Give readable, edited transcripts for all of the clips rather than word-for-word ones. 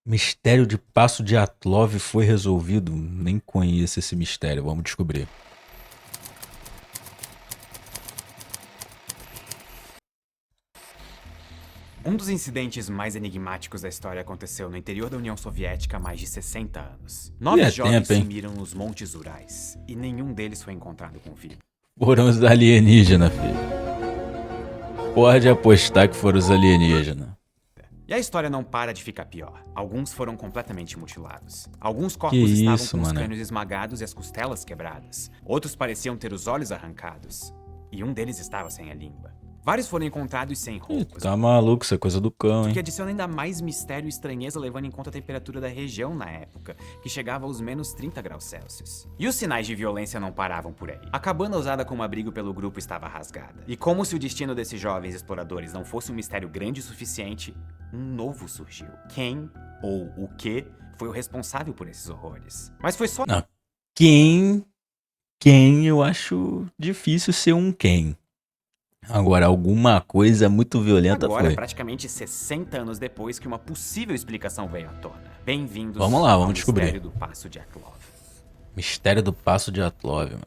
Mistério de Passo de Atlov foi resolvido? Nem conheço esse mistério, vamos descobrir. Um dos incidentes mais enigmáticos da história aconteceu no interior da União Soviética há mais de 60 anos. E 9 é jovens tempo, hein? sumiram nos Montes Urais e nenhum deles foi encontrado com vida. Foram os alienígenas, filho. Pode apostar que foram os alienígenas. E a história não para de ficar pior. Alguns foram completamente mutilados. Alguns Que corpos estavam isso, com os mano? crânios esmagados e as costelas quebradas. Outros pareciam ter os olhos arrancados. E um deles estava sem a língua. Vários foram encontrados sem Ih, roupas, tá maluco, isso é coisa do cão, o que hein? adiciona ainda mais mistério e estranheza levando em conta a temperatura da região na época, que chegava aos menos 30 graus Celsius. E os sinais de violência não paravam por aí. A cabana usada como abrigo pelo grupo estava rasgada. E como se o destino desses jovens exploradores não fosse um mistério grande o suficiente, um novo surgiu. Quem ou o que foi o responsável por esses horrores? Mas foi só Não, quem? Quem eu acho difícil ser um quem. Agora, alguma coisa muito violenta agora, foi. praticamente 60 anos depois, que uma possível explicação veio à tona. Bem-vindos Vamos lá, ao vamos mistério descobrir. do Passo de Aklov. Mistério do Passo de Atlov, mano.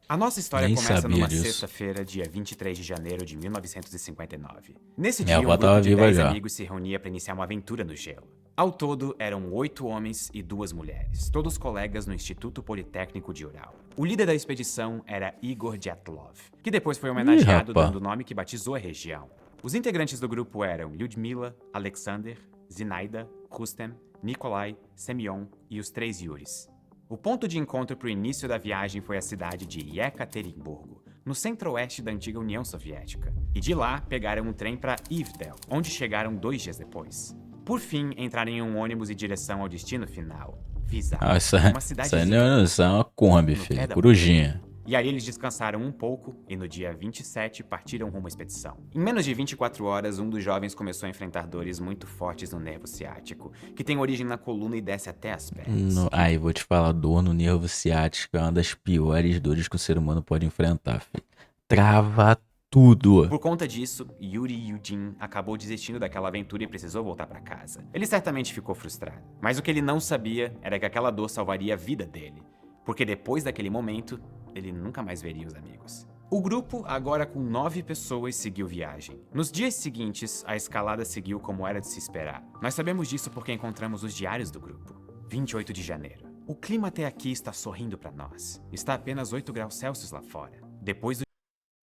A nossa história Nem começa sabia numa disso. sexta-feira, dia 23 de janeiro de 1959. Nesse Minha dia, avó um grupo tava de viva 10 já. amigos se reunia para iniciar uma aventura no gelo. Ao todo, eram 8 homens e 2 mulheres, todos colegas no Instituto Politécnico de Ural. O líder da expedição era Igor Dyatlov, que depois foi Ih, homenageado rapaz. dando o nome que batizou a região. Os integrantes do grupo eram Lyudmila, Alexander, Zinaida, Rustem, Nikolai, Semyon e os 3 Yuris. O ponto de encontro para o início da viagem foi a cidade de Yekaterinburgo, no centro-oeste da antiga União Soviética. E de lá, pegaram um trem para Ivdel, onde chegaram 2 dias depois. Por fim, entraram em um ônibus em direção ao destino final, Vizar, Ah, isso uma aí não cidadezinha isso é uma Kombi, no pé filho. da Corujinha. e aí eles descansaram um pouco e no dia 27 partiram rumo à expedição. Em menos de 24 horas, um dos jovens começou a enfrentar dores muito fortes no nervo ciático, que tem origem na coluna e desce até as pernas. Aí, vou te falar, dor no nervo ciático é uma das piores dores que o ser humano pode enfrentar, filho. Trava tudo. Por conta disso, Yuri Yudin acabou desistindo daquela aventura e precisou voltar para casa. Ele certamente ficou frustrado, mas o que ele não sabia era que aquela dor salvaria a vida dele, porque depois daquele momento, ele nunca mais veria os amigos. O grupo, agora com 9 pessoas, seguiu viagem. Nos dias seguintes, a escalada seguiu como era de se esperar. Nós sabemos disso porque encontramos os diários do grupo. 28 de janeiro. O clima até aqui está sorrindo para nós. Está apenas 8 graus Celsius lá fora. Depois do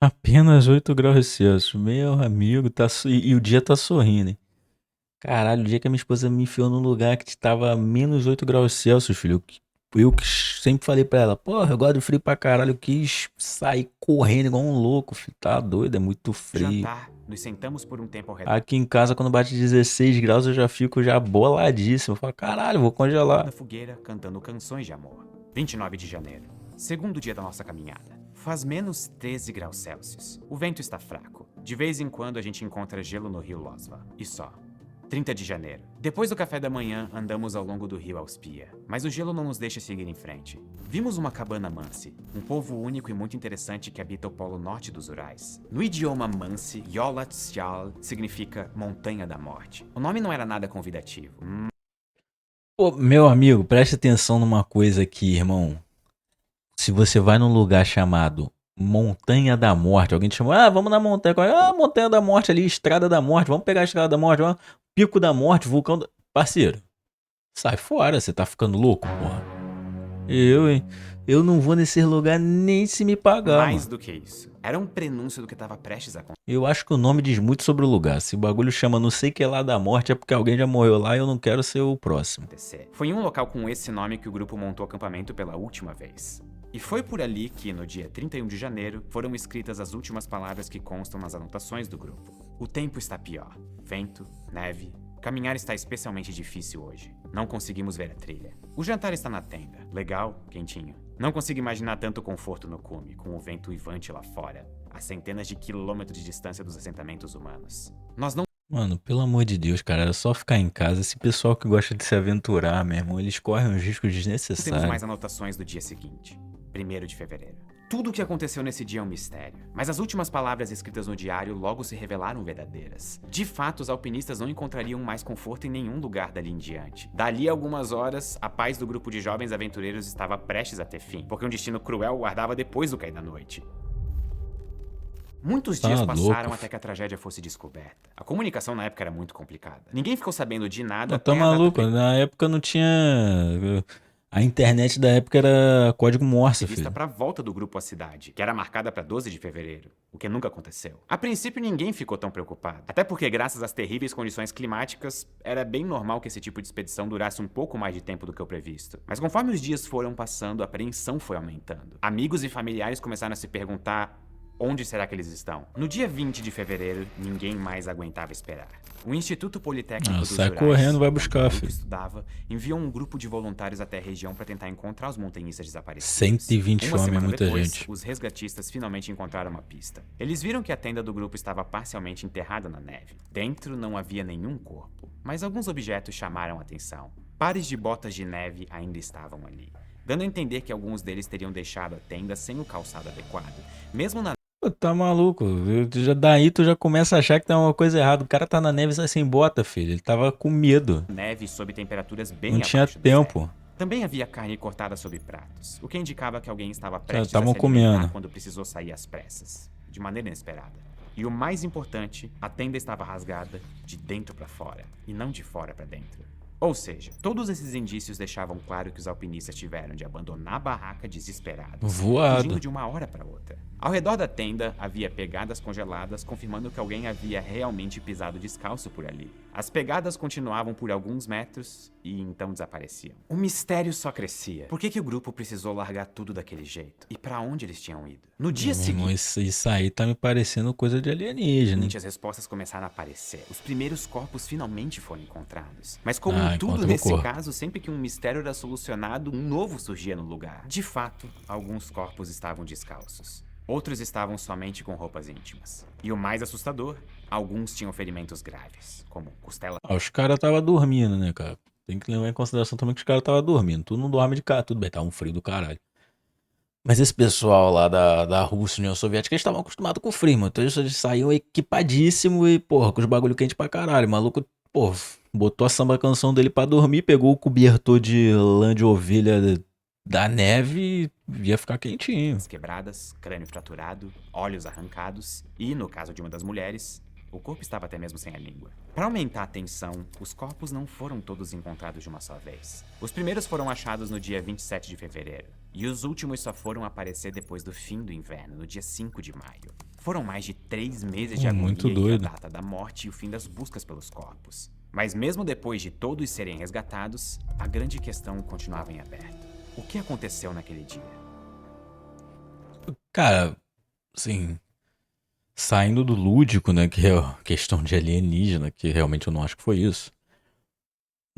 Apenas 8 graus Celsius. Meu amigo, e o dia tá sorrindo, hein? Caralho, o dia que a minha esposa me enfiou num lugar que tava menos 8 graus Celsius, filho. Eu que sempre falei pra ela, porra, eu gosto de frio pra caralho. Eu quis sair correndo igual um louco, filho. Tá doido, é muito frio. jantar, nos sentamos por um tempo ao redor Aqui em casa, quando bate 16 graus, eu já fico já boladíssimo. Eu falo, caralho, vou congelar. da fogueira, cantando canções de amor. 29 de janeiro. Segundo dia da nossa caminhada. Faz menos 13 graus Celsius. O vento está fraco. De vez em quando a gente encontra gelo no rio Losva. E só. 30 de janeiro. Depois do café da manhã, andamos ao longo do rio Auspia, mas o gelo não nos deixa seguir em frente. Vimos uma cabana Mansi, um povo único e muito interessante que habita o polo norte dos Urais. No idioma Mansi, Yolatsyal significa Montanha da Morte. O nome não era nada convidativo. Pô, meu amigo, preste atenção numa coisa aqui, irmão. Se você vai num lugar chamado Montanha da Morte, alguém te chamou, vamos na montanha, Montanha da Morte ali, Estrada da Morte, vamos pegar a Estrada da Morte, vamos, Pico da Morte, Vulcão da... Parceiro, sai fora, você tá ficando louco, porra. Hein? Eu não vou nesse lugar nem se me pagar, Mais mano. do que isso, era um prenúncio do que estava prestes a Eu acho que o nome diz muito sobre o lugar. Se o bagulho chama não sei que lá da morte, é porque alguém já morreu lá e eu não quero ser o próximo. acontecer. Foi em um local com esse nome que o grupo montou acampamento pela última vez. E foi por ali que, no dia 31 de janeiro, foram escritas as últimas palavras que constam nas anotações do grupo. O tempo está pior. Vento, neve. Caminhar está especialmente difícil hoje. Não conseguimos ver a trilha. O jantar está na tenda. Legal, quentinho. Não consigo imaginar tanto conforto no cume, com o vento uivante lá fora, a centenas de quilômetros de distância dos assentamentos humanos. Nós não Mano, pelo amor de Deus, cara, era só ficar em casa. Esse pessoal que gosta de se aventurar, meu irmão, eles correm uns riscos temos desnecessários. mais anotações do dia seguinte, 1º de fevereiro. Tudo o que aconteceu nesse dia é um mistério, mas as últimas palavras escritas no diário logo se revelaram verdadeiras. De fato, os alpinistas não encontrariam mais conforto em nenhum lugar dali em diante. Dali a algumas horas, a paz do grupo de jovens aventureiros estava prestes a ter fim, porque um destino cruel guardava depois do cair da noite. Muitos dias passaram até que a tragédia fosse descoberta. A comunicação na época era muito complicada. Ninguém ficou sabendo de nada até Tá a data maluco, na época não tinha... A internet da época era código Morse, vista filho. para a volta do grupo à cidade, que era marcada para 12 de fevereiro, o que nunca aconteceu. A princípio, ninguém ficou tão preocupado, até porque, graças às terríveis condições climáticas, era bem normal que esse tipo de expedição durasse um pouco mais de tempo do que o previsto. Mas conforme os dias foram passando, a apreensão foi aumentando. Amigos e familiares começaram a se perguntar: onde será que eles estão? No dia 20 de fevereiro, ninguém mais aguentava esperar. O Instituto Politécnico dos sai Urais, correndo, vai onde buscar, o grupo filho. estudava, enviou um grupo de voluntários até a região para tentar encontrar os montanhistas desaparecidos. 120 Uma homens, semana muita depois, gente. os resgatistas finalmente encontraram uma pista. Eles viram que a tenda do grupo estava parcialmente enterrada na neve. Dentro não havia nenhum corpo, mas alguns objetos chamaram a atenção. Pares de botas de neve ainda estavam ali, dando a entender que alguns deles teriam deixado a tenda sem o calçado adequado. Mesmo na Pô, tá maluco. Daí tu já começa a achar que tem uma coisa errada. O cara tá na neve sem bota, filho. Ele tava com medo. neve sob temperaturas bem Não tinha abaixo do tempo. zero. Também havia carne cortada sob pratos, o que indicava que alguém estava Já prestes a estavam se alimentar comendo. quando precisou sair às pressas, de maneira inesperada. E o mais importante, a tenda estava rasgada de dentro para fora, e não de fora para dentro. Ou seja, todos esses indícios deixavam claro que os alpinistas tiveram de abandonar a barraca desesperados, Voado. fugindo de uma hora para outra. Ao redor da tenda havia pegadas congeladas, confirmando que alguém havia realmente pisado descalço por ali. As pegadas continuavam por alguns metros e então desapareciam. O mistério só crescia. Por que o grupo precisou largar tudo daquele jeito? E para onde eles tinham ido? No dia Meu irmão, seguinte, isso aí tá me parecendo coisa de alienígena, hein? as respostas começaram a aparecer. Os primeiros corpos finalmente foram encontrados. Mas como Ah, em tudo encontrou o nesse corpo. caso, sempre que um mistério era solucionado, um novo surgia no lugar. De fato, alguns corpos estavam descalços. Outros estavam somente com roupas íntimas. E o mais assustador, alguns tinham ferimentos graves, como costela. Os caras tava dormindo, né, cara? Tem que levar em consideração também que os caras tava dormindo. Tu não dorme de cara, tudo bem, tá um frio do caralho. Mas esse pessoal lá da Rússia, União Soviética, eles estavam acostumados com frio, mano. Então eles saíam equipadíssimo e, porra, com os bagulho quente pra caralho. O maluco, pô, botou a samba canção dele pra dormir, pegou o cobertor de lã de ovelha da neve e ia ficar quentinho. Quebradas, crânio fraturado, olhos arrancados e, no caso de uma das mulheres, o corpo estava até mesmo sem a língua. Para aumentar a tensão, os corpos não foram todos encontrados de uma só vez. Os primeiros foram achados no dia 27 de fevereiro, e os últimos só foram aparecer depois do fim do inverno, no dia 5 de maio. Foram mais de 3 meses de agonia Muito entre doido. a data da morte e o fim das buscas pelos corpos. Mas mesmo depois de todos serem resgatados, a grande questão continuava em aberto. O que aconteceu naquele dia? Cara, assim, saindo do lúdico, né, que é a questão de alienígena, que realmente eu não acho que foi isso.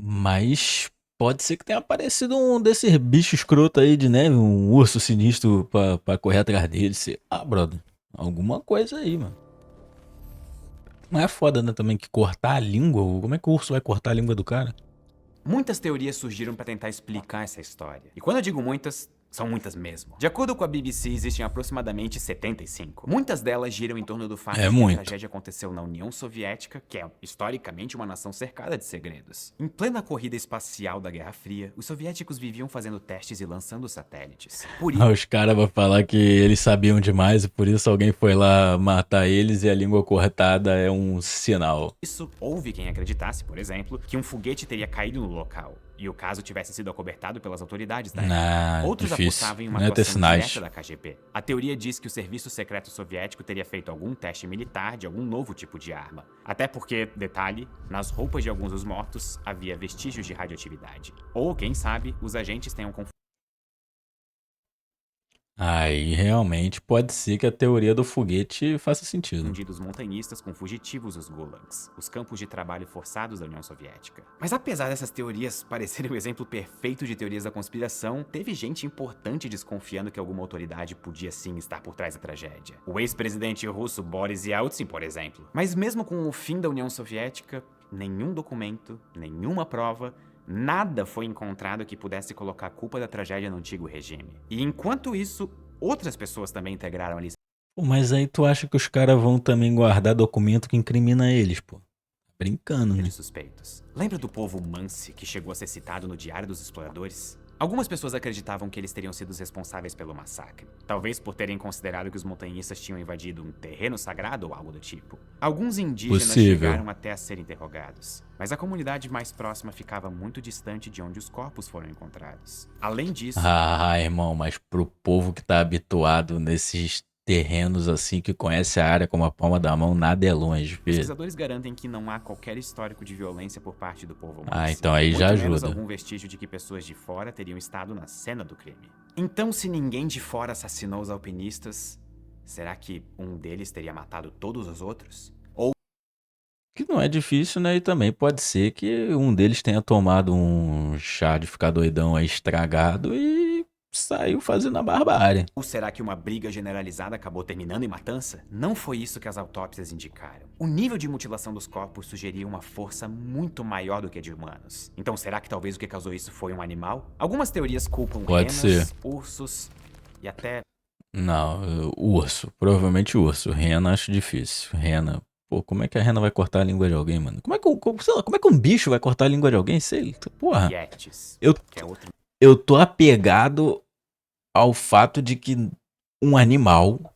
Mas pode ser que tenha aparecido um desses bichos escroto aí de neve, um urso sinistro pra correr atrás dele. Brother, alguma coisa aí, mano. Não é foda, né, também que cortar a língua? Como é que o urso vai cortar a língua do cara? Muitas teorias surgiram para tentar explicar essa história. E quando eu digo muitas, são muitas mesmo. De acordo com a BBC, existem aproximadamente 75. Muitas delas giram em torno do fato de que muito. a tragédia aconteceu na União Soviética, que é historicamente uma nação cercada de segredos. Em plena corrida espacial da Guerra Fria, os soviéticos viviam fazendo testes e lançando satélites. Por isso, Os caras vão falar que eles sabiam demais e por isso alguém foi lá matar eles e a língua cortada é um sinal. houve quem acreditasse, por exemplo, que um foguete teria caído no local e o caso tivesse sido acobertado pelas autoridades da época. Outros Difícil. apostavam em uma Não é ter atuação sinais. direta da KGB. A teoria diz que o serviço secreto soviético teria feito algum teste militar de algum novo tipo de arma. Até porque, detalhe, nas roupas de alguns dos mortos havia vestígios de radioatividade. Ou, quem sabe, os agentes tenham Aí realmente pode ser que a teoria do foguete faça sentido. confundido os montanhistas com fugitivos dos gulags, os campos de trabalho forçados da União Soviética. Mas apesar dessas teorias parecerem o exemplo perfeito de teorias da conspiração, teve gente importante desconfiando que alguma autoridade podia sim estar por trás da tragédia. O ex-presidente russo Boris Yeltsin, por exemplo. Mas mesmo com o fim da União Soviética, nenhum documento, nenhuma prova, nada foi encontrado que pudesse colocar a culpa da tragédia no antigo regime. E enquanto isso, Outras pessoas também integraram a lista Pô, mas aí tu acha que os caras vão também guardar documento que incrimina eles, pô? Brincando, né? de suspeitos. Lembra do povo Mansi, que chegou a ser citado no Diário dos Exploradores? Algumas pessoas acreditavam que eles teriam sido os responsáveis pelo massacre, talvez por terem considerado que os montanhistas tinham invadido um terreno sagrado ou algo do tipo. Alguns indígenas chegaram até a ser interrogados, mas a comunidade mais próxima ficava muito distante de onde os corpos foram encontrados. Além disso... Ah, irmão, mas pro povo que tá habituado nesses terrenos assim, que conhece a área como a palma da mão, nada é longe, filho. Pesquisadores garantem que não há qualquer histórico de violência por parte do povo Mansi. Ah, então aí já Muito menos ajuda. algum vestígio de que pessoas de fora teriam estado na cena do crime. Então, se ninguém de fora assassinou os alpinistas, será que um deles teria matado todos os outros? Ou Que não é difícil, né? E também pode ser que um deles tenha tomado um chá de ficar doidão aí estragado e saiu fazendo a barbárie. será que uma briga generalizada acabou terminando em matança? Não foi isso que as autópsias indicaram. O nível de mutilação dos corpos sugeria uma força muito maior do que a de humanos. Então, será que talvez o que causou isso foi um animal? Algumas teorias culpam Pode renas, ser. ursos e até... Não, urso. Provavelmente urso. Rena acho difícil. Rena. Pô, como é que a rena vai cortar a língua de alguém, mano? Sei lá, como é que um bicho vai cortar a língua de alguém? Sei lá. Porra. Yetis, Eu, que é outro... eu tô apegado ao fato de que um animal,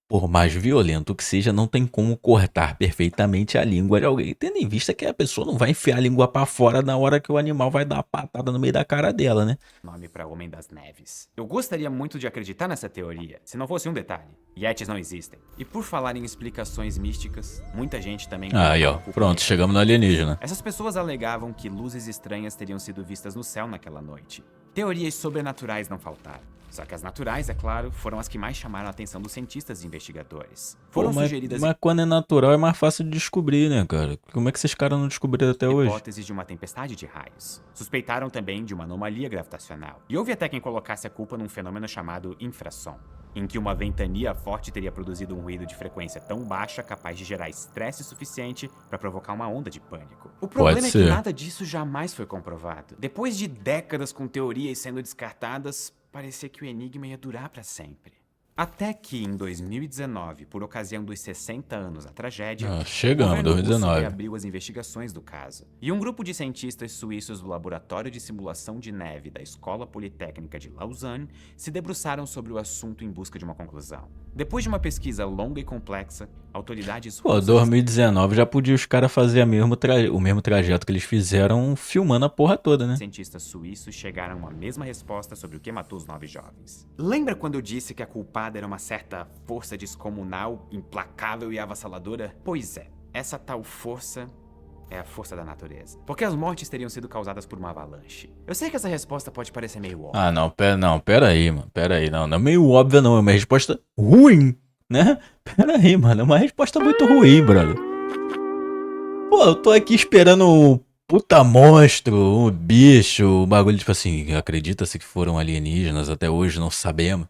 por mais violento que seja, não tem como cortar perfeitamente a língua de alguém. Tendo em vista que a pessoa não vai enfiar a língua pra fora na hora que o animal vai dar uma patada no meio da cara dela, né? nome para Homem das Neves. Eu gostaria muito de acreditar nessa teoria, se não fosse um detalhe. Yetis não existem. E por falar em explicações místicas, muita gente também... Aí, ó. Pronto, chegamos no alienígena. Essas pessoas alegavam que luzes estranhas teriam sido vistas no céu naquela noite. Teorias sobrenaturais não faltaram. Só que as naturais, é claro, foram as que mais chamaram a atenção dos cientistas e investigadores. Foram sugeridas Mas quando é natural é mais fácil de descobrir, né, cara? Como é que esses caras não descobriram até hoje? hipóteses de uma tempestade de raios. Suspeitaram também de uma anomalia gravitacional. E houve até quem colocasse a culpa num fenômeno chamado infrassom, em que uma ventania forte teria produzido um ruído de frequência tão baixa capaz de gerar estresse suficiente para provocar uma onda de pânico. O problema é que nada disso jamais foi comprovado. Depois de décadas com teorias sendo descartadas, parecia que o enigma ia durar para sempre. Até que, em 2019, por ocasião dos 60 anos da tragédia, chegamos, o governo russo 2019. reabriu as investigações do caso. E um grupo de cientistas suíços do Laboratório de Simulação de Neve da Escola Politécnica de Lausanne se debruçaram sobre o assunto em busca de uma conclusão. Depois de uma pesquisa longa e complexa, autoridades Pô, russas... 2019 já podia os caras fazer o mesmo trajeto que eles fizeram filmando a porra toda, né? Cientistas suíços chegaram a uma mesma resposta sobre o que matou os 9 jovens. Lembra quando eu disse que a culpada era uma certa força descomunal, implacável e avassaladora? Pois é, essa tal força é a força da natureza. Porque as mortes teriam sido causadas por uma avalanche. Eu sei que essa resposta pode parecer meio óbvia. Ah, não, pera aí, mano. Pera aí, não é meio óbvio não, é uma resposta ruim, né? Pera aí, mano, é uma resposta muito ruim, brother. Pô, eu tô aqui esperando um puta monstro, um bicho, um bagulho tipo assim, acredita-se que foram alienígenas, até hoje não sabemos.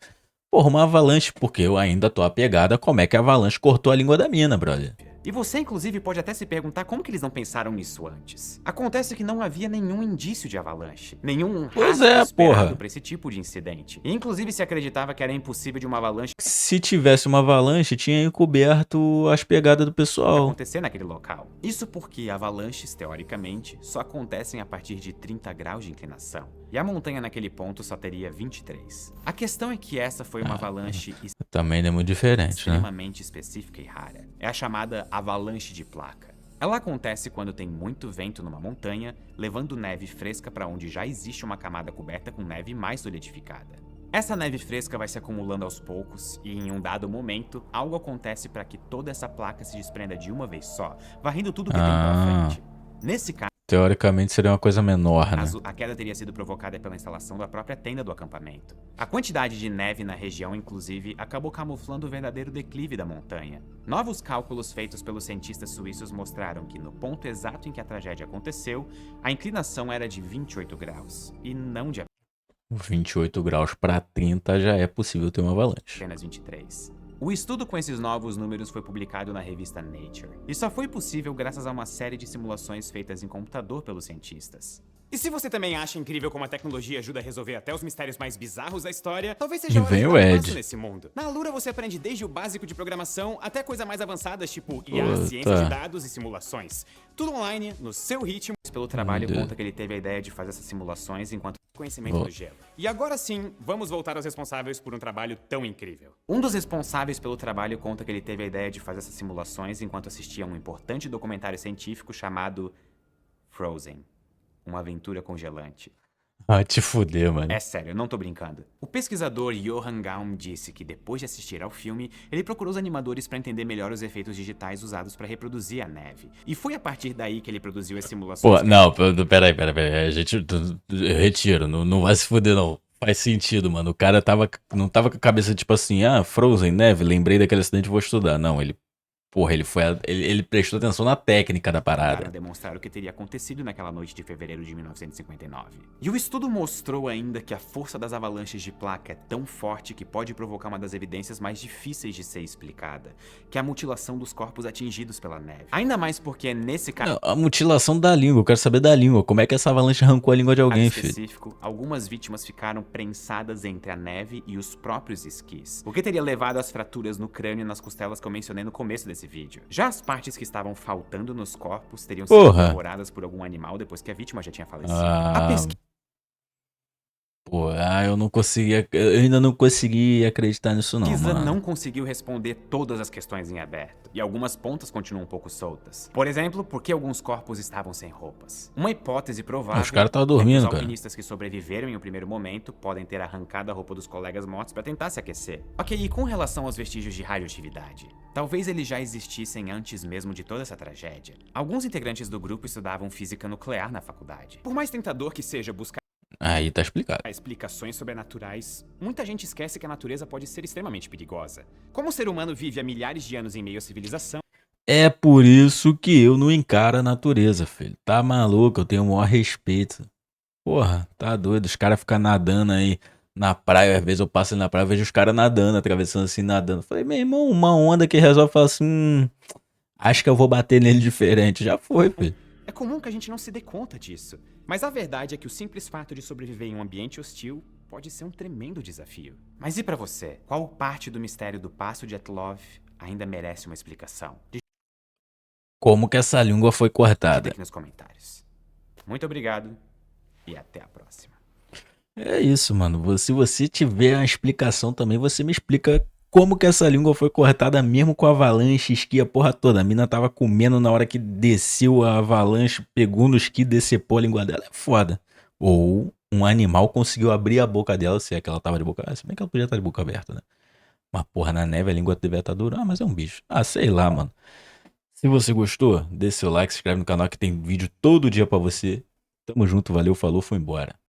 Porra, uma avalanche, porque eu ainda tô apegado a como é que a avalanche cortou a língua da mina, brother. E você, inclusive, pode até se perguntar como que eles não pensaram nisso antes. Acontece que não havia nenhum indício de avalanche. Nenhum Pois rastro é, esperado porra. pra esse tipo de incidente. E, inclusive, se acreditava que era impossível de uma avalanche Se tivesse uma avalanche, tinha encoberto as pegadas do pessoal. acontecer naquele local. Isso porque avalanches, teoricamente, só acontecem a partir de 30 graus de inclinação. E a montanha naquele ponto só teria 23. A questão é que essa foi uma avalanche Também é muito diferente, né? extremamente específica e rara. É a chamada avalanche de placa. Ela acontece quando tem muito vento numa montanha, levando neve fresca para onde já existe uma camada coberta com neve mais solidificada. Essa neve fresca vai se acumulando aos poucos e, em um dado momento, algo acontece para que toda essa placa se desprenda de uma vez só, varrendo tudo que tem pela frente. Nesse caso, Teoricamente seria uma coisa menor, né? a queda teria sido provocada pela instalação da própria tenda do acampamento. A quantidade de neve na região, inclusive, acabou camuflando o verdadeiro declive da montanha. Novos cálculos feitos pelos cientistas suíços mostraram que, no ponto exato em que a tragédia aconteceu, a inclinação era de 28 graus, e não de 28 graus para 30 já é possível ter uma avalanche. apenas 23. O estudo com esses novos números foi publicado na revista Nature, e só foi possível graças a uma série de simulações feitas em computador pelos cientistas. E se você também acha incrível como a tecnologia ajuda a resolver até os mistérios mais bizarros da história, talvez E seja hora vem de o dar um Ed. passo nesse mundo. Na Alura você aprende desde o básico de programação até coisas mais avançadas tipo IA, Puta. ciência de dados e simulações. Tudo online, no seu ritmo. Pelo trabalho, Deus. conta que ele teve a ideia de fazer essas simulações enquanto conhecimento Vou. do gelo. E agora sim, vamos voltar aos responsáveis por um trabalho tão incrível. Um dos responsáveis pelo trabalho conta que ele teve a ideia de fazer essas simulações enquanto assistia a um importante documentário científico chamado Frozen, uma aventura congelante. Ah, te fuder, mano. É sério, eu não tô brincando. O pesquisador Johan Gaum disse que depois de assistir ao filme, ele procurou os animadores para entender melhor os efeitos digitais usados para reproduzir a neve. E foi a partir daí que ele produziu as simulações. Pô, não, peraí. A gente. Eu retiro, não vai se fuder, não. Faz sentido, mano. O cara não tava com a cabeça tipo assim, Frozen, neve, lembrei daquele acidente, vou estudar. Não, ele. Porra, ele prestou atenção na técnica da Para parada. demonstrar o que teria acontecido naquela noite de fevereiro de 1959. E o estudo mostrou ainda que a força das avalanches de placa é tão forte que pode provocar uma das evidências mais difíceis de ser explicada, que é a mutilação dos corpos atingidos pela neve. Ainda mais porque nesse caso Não, a mutilação da língua, eu quero saber da língua. Como é que essa avalanche arrancou a língua de alguém, filho? específico, algumas vítimas ficaram prensadas entre a neve e os próprios esquis, o que teria levado às fraturas no crânio e nas costelas que eu mencionei no começo desse vídeo. Já as partes que estavam faltando nos corpos teriam sido Porra. devoradas por algum animal depois que a vítima já tinha falecido. Ah, A pesquisa pô, eu não conseguia. Eu ainda não consegui acreditar nisso, não, mano. não conseguiu responder todas as questões em aberto, e algumas pontas continuam um pouco soltas. Por exemplo, por que alguns corpos estavam sem roupas? Uma hipótese provável Os caras estavam é que dormindo, os cara. alpinistas que sobreviveram em um primeiro momento podem ter arrancado a roupa dos colegas mortos para tentar se aquecer. Ok, e com relação aos vestígios de radioatividade? Talvez eles já existissem antes mesmo de toda essa tragédia. Alguns integrantes do grupo estudavam física nuclear na faculdade. Por mais tentador que seja buscar Aí tá explicado. explicações sobrenaturais, muita gente esquece que a natureza pode ser extremamente perigosa. Como o ser humano vive há milhares de anos em meio à civilização, É por isso que eu não encaro a natureza, filho. Tá maluco? Eu tenho o maior respeito. Porra, tá doido. Os caras ficam nadando aí na praia. Às vezes eu passo ali na praia e vejo os caras nadando, atravessando assim, nadando. Falei, meu irmão, uma onda que resolve falar assim: acho que eu vou bater nele diferente. Já foi, filho. é comum que a gente não se dê conta disso. Mas a verdade é que o simples fato de sobreviver em um ambiente hostil pode ser um tremendo desafio. Mas e pra você? Qual parte do mistério do Passo de Etlov ainda merece uma explicação? Como que essa língua foi Digita cortada? aqui nos comentários. Muito obrigado e até a próxima. É isso, mano. Se você tiver uma explicação também, você me explica como que essa língua foi cortada mesmo com a avalanche, esqui, a porra toda. A mina tava comendo na hora que desceu a avalanche, pegou no esqui, decepou a língua dela. É foda. Ou um animal conseguiu abrir a boca dela, se é que ela tava de boca aberta. Se bem que ela podia estar de boca aberta, né? Mas porra, na neve a língua devia estar dura. Ah, mas é um bicho. Ah, sei lá, mano. Se você gostou, deixa seu like, se inscreve no canal que tem vídeo todo dia pra você. Tamo junto, valeu, falou, foi embora.